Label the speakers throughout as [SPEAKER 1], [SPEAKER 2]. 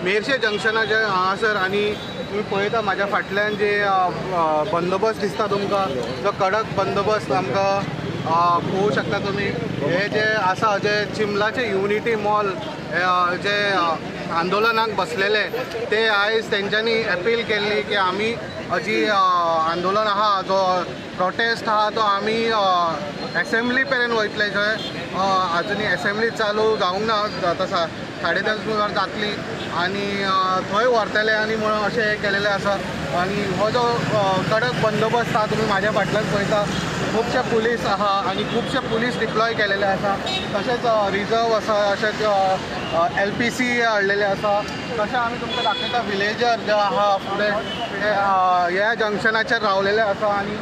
[SPEAKER 1] मेरशे जंक्शना जे हांगासर आनी तुम्ही पळयता म्हाज्या फाटल्यान जे बंदोबस्त दिसता तुमकां जो कडक बंदोबस्त आमकां पळोवंक शकता तुमी। हे जे आसा जे चिंबलाचे युनिटी मॉल जे आंदोलनाक बसलेले ते आयज तेंच्यांनी अपील केल्ली की आमी जी आंदोलन आहा जो प्रोटेस्ट आहा तो आमी एसेंब्ली पर्यंत वयतले जंय आजुनी एसेंब्ली चालू जावंक ना तसा 10:30 जातली आनी थंय व्हरतले आनी म्हणून अशें हे केलेलें आसा। आनी हो जो कडक बंदोबस्त आहा तुमी म्हाज्या फाटल्यान पळयता खुबशे पुलीस आहा आनी खुबशे पुलीस डिप्लॉय केलेले आसा। तशेंच रिजर्व आसा तशेंच LPC हाडलेले आसा। तशें आमी तुमकां दाखयता विलेजर जे आहा फुडें ह्या जंक्शनाचेर रावलेले आसा आनी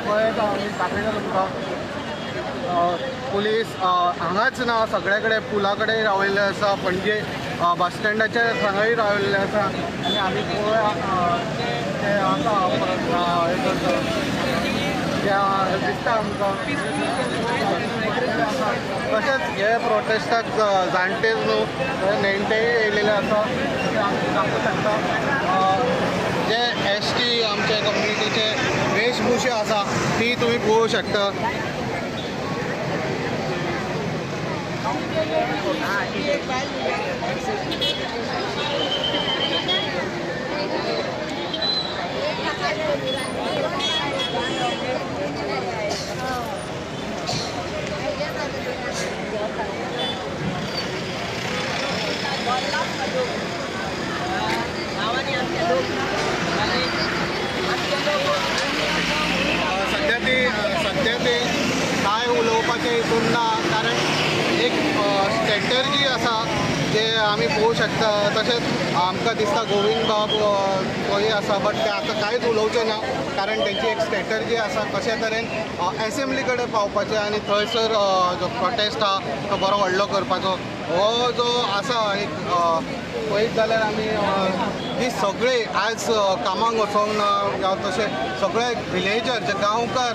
[SPEAKER 1] पळयता आमी दाखयता तुमकां पुलीस हांगाच ना सगळे कडेन पुला कडेन रावलेले आसा पणजे बस स्टँडाचेर थंय रावलेले आसा आनी आमी पळोवया ते आसा दिसता आमकां। तशेंच हे प्रोटेस्टाक जाणटे न्हू नेणटेय येयलेले आसा आमी दाखोवंक शकता। जे ST आमचे कम्युनिटीचे वेशभूषा आसा ती तुमी पळोवंक शकता। सध्या ते काय उलोवपाचें हितून ना कारण एक स्ट्रॅटर्जी आसा जे आमी पळोवंक शकता। तशेंच आमकां दिसता गोविंद बाब थंय आसा बट ते आतां कांयच उलोवचें ना कारण तेंची एक स्ट्रॅटर्जी आसा कशे तरेन एसेंब्ली कडेन पावपाचें आनी थंयसर जो प्रोटेस्ट आहा तो बरो व्हडलो करपाचो। हो जो आसा एक पळयत जाल्यार आमी ही सगळे आज कामाक वचोंक ना जावं तशें सगळे विलेजर जे गांवकार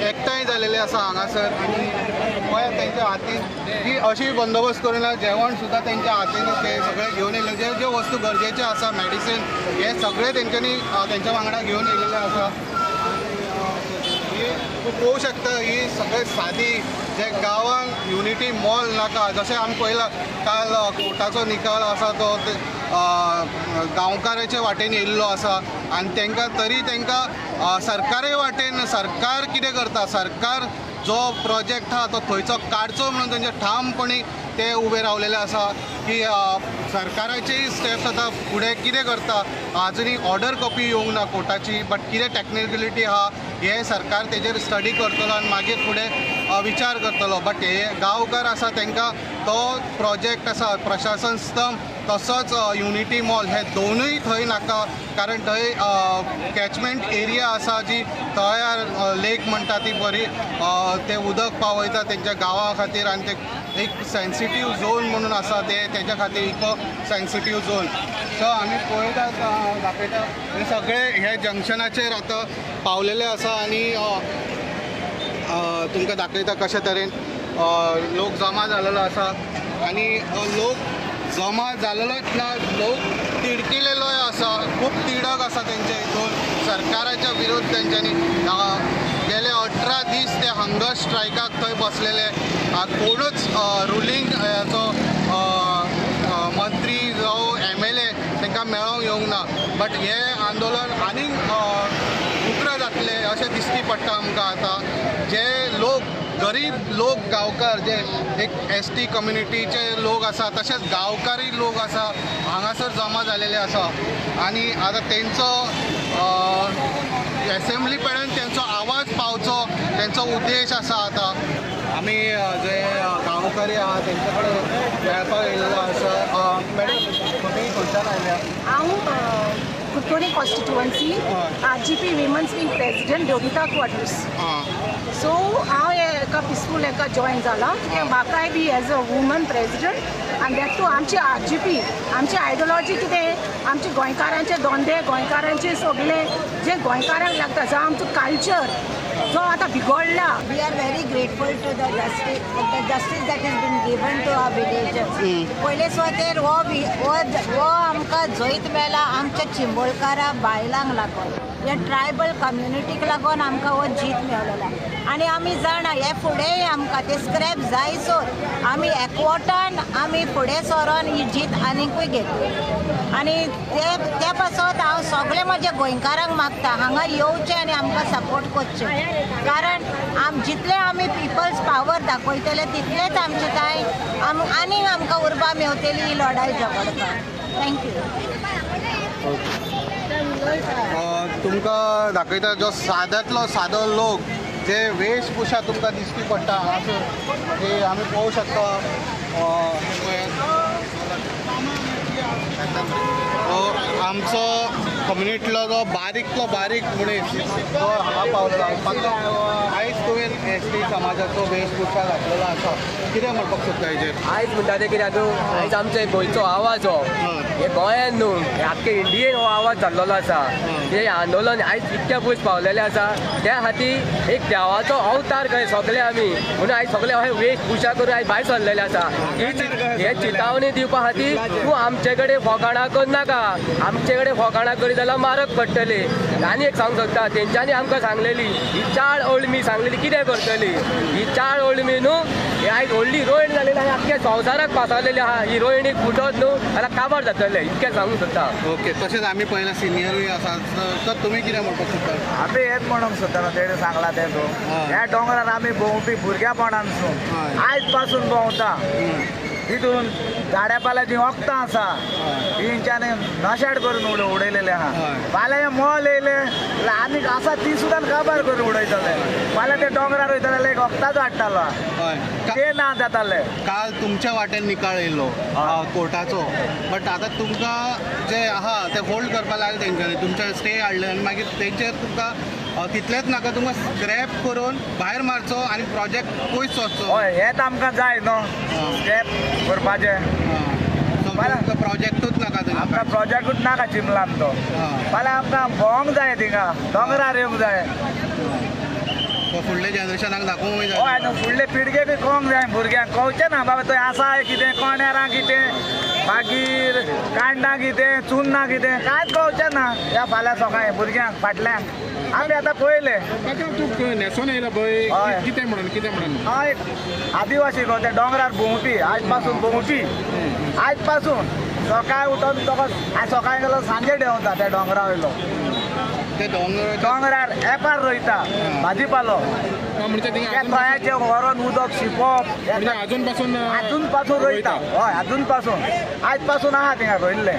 [SPEAKER 1] एकठांय जालेले आसा हांगासर आनी गोंयांत तेंच्या हातीन ही अशी बंदोबस्त करिना जेवण सुद्दां तेंच्या हातीन ते सगळे घेवन येयले जे जे वस्तू गरजेचे आसा मेडिसीन हे सगळे तेंच्यांनी तेंच्या वांगडा घेवन येयलेले आसा। तूं पळोवंक शकता ही सगळे सादी जे गांवान युनिटी मॉल नाका जशें आमी पळयलां काल कोर्टाचो निकाल आसा तो गांवकाराचे वाटेन येयल्लो आसा आनी तांकां तरी तांकां सरकारे वाटेन सरकार कितें करता सरकार जो प्रोजेक्ट आहा तो थंयचो काडचो म्हणून तेंचे ठामपणी ते उबे रावलेले आसा की सरकाराचेय स्टेप्स आतां फुडें कितें करता आजुनी ऑर्डर कॉपी येवंक ना कोर्टाची बट कितें टॅक्निकलिटी आहा हे सरकार तेजेर स्टडी करतलो आनी मागीर फुडें विचार करतलो बट हे गांवकार आसा तांकां तो प्रोजेक्ट आसा प्रशासन स्तंभ तसोच युनिटी मॉल हे दोनूय थंय नाका कारण थंय कॅचमेंट एरिया आसा जी तळ्यार लेक म्हणटा ती बरी ते उदक पावयता तेंच्या गांवा खातीर आनी ते एक सेन्सिटीव झोन म्हणून आसा तेच्या खातीर इको सेन्सिटीव झोन। सो आमी पळयता दाखयता हे सगळे हे जंक्शनाचेर आतां पावलेले आसा आनी तुमकां दाखयता कशे तरेन लोक जमा जालेलो आसा आनी लोक जमा जालेलोच ना लोक तिडकिलेलोय आसा खूब तिडक आसा तेंच्या हितून सरकाराच्या विरोध तेंच्यांनी गेले 18 दीस ते हंगर स्ट्रायकाक थंय बसलेले कोणूच रुलींग हेचो मंत्री जावं MLA तांकां मेळोंक येवंक ना बट हे आंदोलन आनीक उग्र जातले अशें दिसती पडटा आमकां आतां जे लोक गरीब लोक गांवकार जे एक ST कम्युनिटीचे लोक आसा तशेंच गांवकारी लोक आसा हांगासर जमा जालेले आसा आनी आतां तेंचो एसेंब्ली पर्यंत तेंचो आवाज पावचो तेंचो उद्देश आसा। आतां आमी जे गांवकारी आहा तेंचे कडेन मेळपाक येयल्लो आसा। मॅडम तुमी खंयच्यान आयल्या?
[SPEAKER 2] हांव कुट्टोडे constituency RGP women's wing president Yogita क्वार्टर्स। सो हांव एका पिसफूल एका जॉईन जाला कित्याक म्हाकाय be as a woman president आनी दॅट टू आमची RGP आमची आयडियोलॉजी कितें आमचे गोंयकारांचे धंदे गोंयकारांचे सगळे जे गोंयकारांक लागता जो आमचो कल्चर जो आतां बिगडला.
[SPEAKER 3] We are very grateful to the justice that has been given to our villagers. पयले सुवातेर हो आमकां जैत मेळ्ळा आमच्या चिंबोळकारा बायलांक लागून ह्या ट्रायबल कम्युनिटीक लागून आमकां हो जीत मेळ्ळो आनी आमी जाणा हे फुडेंय आमकां ते स्क्रॅप जायसर आमी एकवटान आमी फुडें सरोन ही जीत आनिकूय घेतली आनी ते पासत हांव सगळे म्हज्या गोंयकारांक मागता हांगा येवचें आनी आमकां सपोर्ट करचें कारण जितले आमी पिपल्स पावर दाखयतले तितलेच आमचे कांय आनीक आमकां उर्बा मेवतली ही लढाई झगडपाक. थँक्यू.
[SPEAKER 1] तुमकां दाखयता जो साद्यांतलो सादो लोक जे वेशभूषा तुमकां दिश्टी पडटा हांगासर ते आमी पळोवंक शकता. आमचो कम्युनिटीतलो जो बारीकलो बारीक मनीस तो हांगा पावलेलो आयज तुवें ST समाजाचो वेशभूषा घातलेलो आसा कितें म्हणपाक सोदता हेजेर?
[SPEAKER 4] आयज म्हणटा ते कितें न्हू आयज आमचो गोंयचो आवाज हो हे गोंयान न्हू हे आख्खे इंडियेन हो आवाज जाल्लो आसा हे आंदोलन आयज इतक्या पयस पावलेले आसा त्या खातीर एक देवाचो अवतार कहे सगळे आमी म्हणून आयज सगळे अशें वेशभूषा करून आयज भायर सरलेले आसा हे चितावणी दिवपा खातीर तूं आमचे कडेन फकाणां करनाका आमचे कडेन फकाणां करी जाल्यार मारक पडटली. आनी एक सांगूंक सोदता तेंच्यांनी आमकां सांगलेली ही चाळ अळमी सांगलेली कितें करतली ही चाळ अळमी न्हू हे आयज व्हडली रोयण जालेली आनी आख्ख्या संवसाराक पासवलेली आहा ही रोयणीक फुटत न्हू जाल्यार काबार जातले इतकें सांगूंक सोदता.
[SPEAKER 1] ओके तशेंच आमी पळयलां सिनियरूय आसा तर तुमी कितें म्हणपाक सोदता?
[SPEAKER 5] आमी हेच म्हणूंक सोदता तेणें सांगला तें तूं ह्या दोंगरार आमी भोंवपी भुरग्यापणानसून आयज पासून भोंवता तितून झाड्यापाल्याची वखदां आसा तेंच्यांनी नशेड करून उडयलेले आहा फाल्यां हे मोल येयले जाल्यार आमी आसा ती सुद्दां काबार करून उडयतले फाल्यां ते दोंगरार वयतले जाल्यार एक वखदाचो हाडटालो ते ना जाताले.
[SPEAKER 1] काल तुमच्या वाटेन निकाल येयलो कोर्टाचो बट आतां तुमकां जे आहा ते होल्ड करपा लागले तेंच्यांनी तुमचे स्टे हाडले आनी मागीर तेंचेर तुमकां तितलेंच नाका तुमकां स्क्रॅप करून भायर मारचो आनी प्रोजेक्ट पयस वचचो.
[SPEAKER 5] हय हेच आमकां जाय न्हू स्टेप करपाचें
[SPEAKER 1] प्रोजेक्टूच नाका
[SPEAKER 5] आमकां प्रोजेक्टूच नाका चिमलान तो फाल्यां आमकां भोंवंक जाय थिंगा दोंगरार येवंक जाय
[SPEAKER 1] फुडल्या जनरेशनाक दाखोवंक जाय.
[SPEAKER 5] हय न्हू फुडले पिळगेक कळोवंक जाय भुरग्यांक कळचें ना बाबा थंय आसा कितें कोण्यारां कितें मागीर कांडा कितें चुन्ना कितें कांयच कळचें ना ह्या फाल्यां सकाळीं भुरग्यांक फाटल्यांक आमी आतां पळयले
[SPEAKER 6] तूं न्हेसोन येयला पळय
[SPEAKER 5] हय.
[SPEAKER 6] कितें म्हणून
[SPEAKER 5] हय आदिवासी गो ते दोंगरार भोंवपी आयज पासून भोंवपी आयज पासून सकाळी उठोन तो सकाळी गेलो सांजे देंवता त्या दोंगरा वयलो
[SPEAKER 1] ते
[SPEAKER 5] दोंगरार एपार रोयता भाजीपालो
[SPEAKER 6] म्हणजे
[SPEAKER 5] त्या तळ्याचे व्हरून उदक शिंपप
[SPEAKER 6] अजून
[SPEAKER 5] पासून रोयता हय अजून पासून आयज पासून आहा थिंगा रोयल्ले.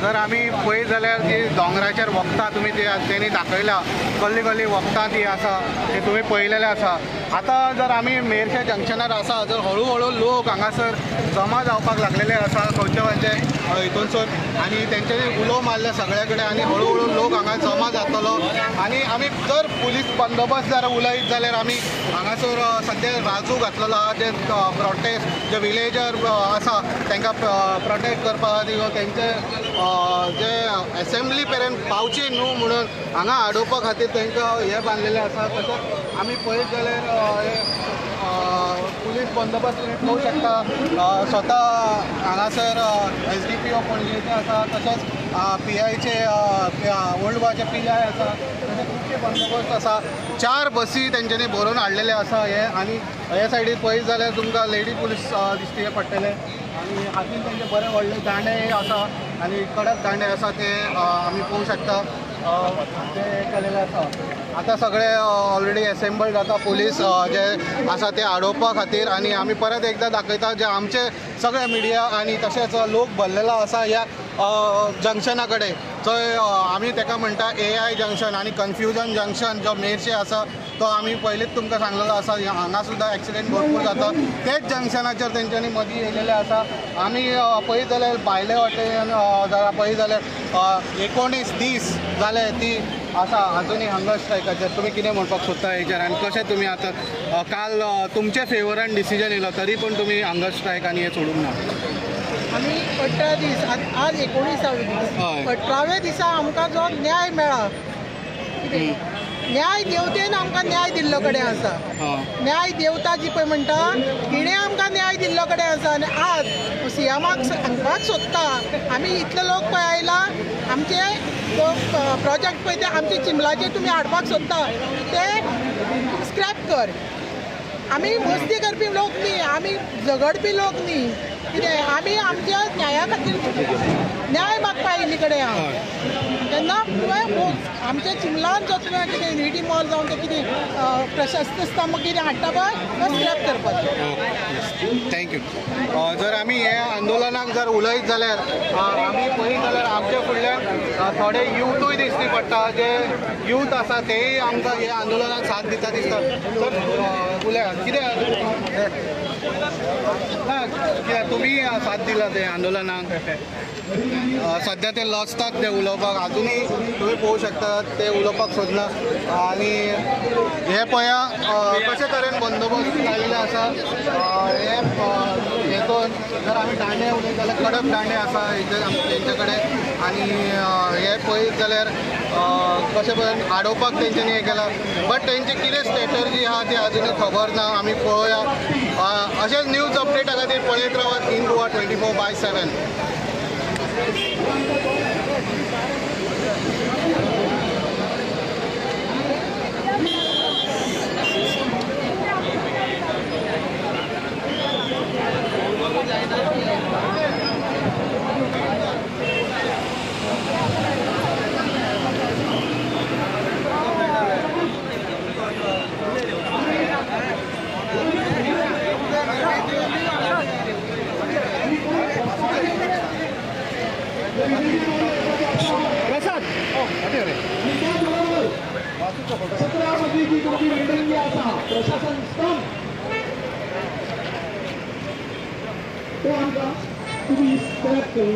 [SPEAKER 1] जर आमी पळयत जाल्यार ती दोंगराचेर वखदां तुमी तेणी दाखयल्या कसली कसली वखदां ती आसा ते तुमी पळयलेले आसा. आतां जर आमी मेरशे जंक्शनार आसा जर हळू हळू लोक हांगासर जमा जावपाक लागलेले आसा खंयचे खंयचे हितूनसून आनी तेंच्यांनी उलो मारले सगळे कडेन आनी हळू हळू लोक हांगा जमा जातलो आनी आमी जर पुलीस बंदोबस्त जर उलयत जाल्यार आमी हांगासर सद्या राजू घातलेलो आहा जे प्रोटेस्ट जे विलेजर आसा तांकां प्रोटेक्ट करपा खातीर तेंचे जे एसेंब्ली पर्यंत पावची न्हू म्हणून हांगा आडोवपा खातीर तांकां हे बांदलेले आसा. तशेंच आमी पळयत जाल्यार पुलीस बंदोबस्त तुमी पळोवंक शकता स्वता हांगासर SDPO पणजेचे आसा तशेंच PIचे ओल्ड गोवाचे PI आसा तशेंच खुबशे बंदोबस्त आसा. 4 बसी तेंच्यांनी भरून हाडलेले आसा हे आनी हे सायडीक पळयत जाल्यार तुमकां लेडी पुलीस दिश्टी पडटले आनी हातीन तेंचे बरे व्हडले दांडे आसा आनी कडक दांडे आसा ते आमी पळोवंक शकता ते केलेले आसा. आतां सगळे ऑलरेडी एसेंबल्ड जाता पुलीस जे आसा ते आडोवपा खातीर आनी आमी परत एकदां दाखयता जे आमचे सगळे मिडिया आनी तशेंच लोक भरलेलो आसा ह्या जंक्शना कडेन जंय आमी ताका म्हणटा AI जंक्शन आनी कन्फ्युजन जंक्शन जो मेरशे आसा तो आमी पयलींच तुमकां सांगलेलो आसा हांगा सुद्दां एक्सिडेंट भरपूर जाता तेच जंक्शनाचेर तेंच्यांनी मदीं येयलेले आसा आमी पळयत जाल्यार भायले वटेन पळयत जाल्यार 19 दीस जाले ती आसा अजुनूय हंगर स्ट्रायकाचेर तुमी कितें म्हणपाक सोदता हेचेर आनी कशें तुमी आतां काल तुमचे फेवरान डिसिजन येयलो तरी पूण तुमी हंगर स्ट्रायक आनी हें सोडूंक ना
[SPEAKER 7] आमी 18 दीस आज 19वे दीस
[SPEAKER 1] हय.
[SPEAKER 7] 18व्या दिसा आमकां जो न्याय मेळ्ळा न्याय देवतेन आमकां न्याय दिल्लो कडेन आसा न्याय देवता जी पळय म्हणटा तिणें आमकां न्याय दिल्लो कडेन आसा आनी आज सीएमाक सांगपाक सोदता आमी इतले लोक पळय आयला आमचे प्रोजेक्ट पळय ते आमचे चिंबलाचे तुमी हाडपाक सोदता ते स्क्रॅप कर आमी मस्ती करपी लोक न्ही आमी झगडपी लोक न्ही कितें आमी आमच्या न्याया खातीर न्याय मागपा आयिल्ली कडेन हांव तेन्ना आमच्या चिंबलान जो तुवें कितें युनिटी मॉल जावन ते कितें प्रशस्त स्तंभ कितें हाडटा पळय तो स्क्रॅप करपाचो
[SPEAKER 1] थँक्यू जर आमी हे आंदोलनाक जर उलयत जाल्यार आमी पळयत जाल्यार आमचे फुडल्यान थोडे युथूय दिश्टी पडटा जे यूथ आसा तेय आमकां हे आंदोलनाक साथ दिता दिसता तर उलया कितें ना कित्याक तुमी साथ दिला ते आंदोलनाक सध्या ते लजतात ते उलोवपाक अजुनूय तुमी पळोवंक शकतात ते उलोवपाक सोदना आनी हे पळया कशे तरेन बंदोबस्त लायिल्ले आसा हेतून जर आमी दांडे उलयत जाल्यार कडक दांडे आसा तेंचे कडेन आनी हे पळयत जाल्यार कशे पळय आडोवपाक तेंच्यांनी हें केलां बट तेंची कितें स्ट्रॅटर्जी आहा ती अजुनूय खबर ना आमी पळोवया अशेंच न्यूज अपडेटा खातीर पळयत रावात इन गोवा 24/7 प्रसाद
[SPEAKER 8] सत्रामध्ये जी तुमची मीटिंग आसा प्रशासन स्तंभ तो आमकां तुम्ही